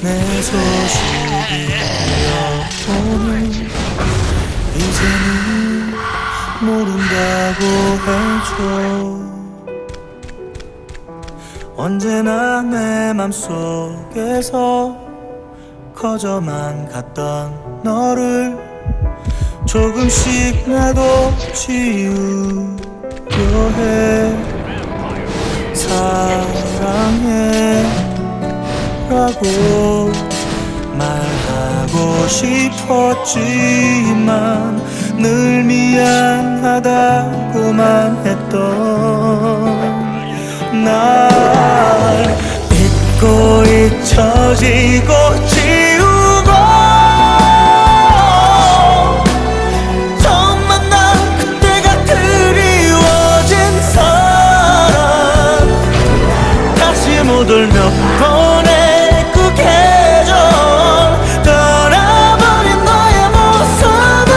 내 소식이 들려오는 이제는 모른다고 해줘. 언제나 내 맘속에서 커져만 갔던 너를 조금씩 나도 지우려 해. 사랑해 라고 말하고 싶었지만 늘 미안하다고만 했던 날 잊고 잊혀지고 지우고 처음 만난 그때가 그리워진 사람 다시 못 올 몇 번의 그 계절 떠나버린 너의 모습을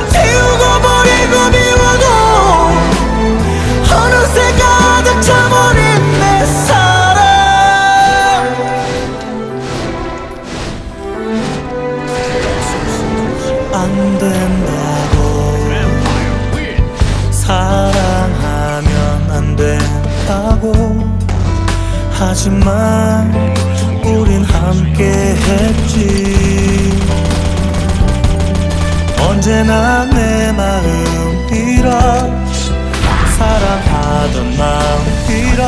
지우고 버리고 미워도 어느새 가득 차버린 내 사랑 안 된다고 사랑하면 안 된다고 하지만 우린 함께 했지. 언제나 내 마음이라 사랑하던 마음이라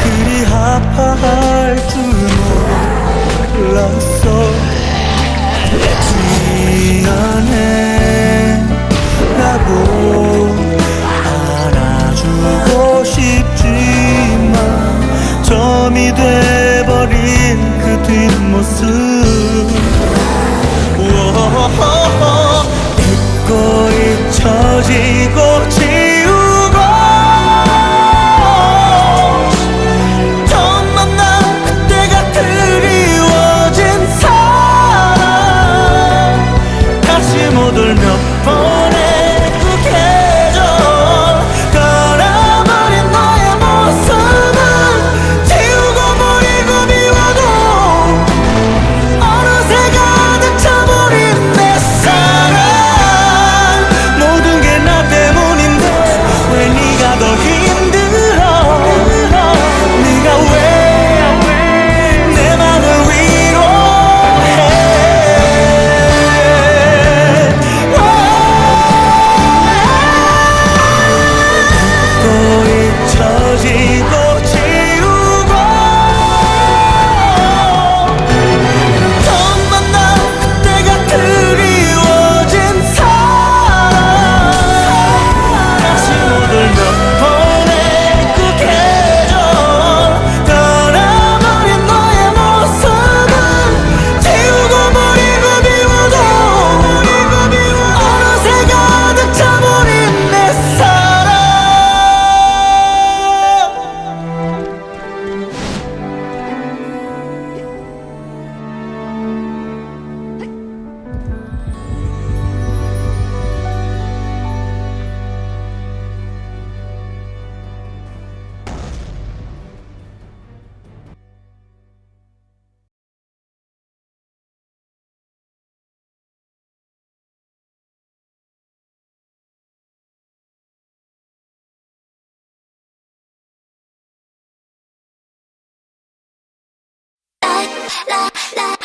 그리 아파할 줄 몰랐어. 미안해 라고 안아주고 싶지만 점이 돼버린 그 뒷모습 잊고 잊혀지고 지우고 처음 만난 그때가 그리워진 사람 다시 못 올 몇 번의 그 계절 떠나버린 너의 모습을 지우고 버리고 미워도 어느새 가득 차버린 내 사랑 모든 게 나 때문인데 왜 네가 더 힘들어. 네가 왜 내 맘을 위로해. 잊고 잊혀지고 지우고 처음 만난 그때가 그리워진 사람 다시 못 올 몇 번의 그 계절 떠나버린 너의 모습을 지우고 버리고 미워도 어느새 가득 차버린 내 사랑 la la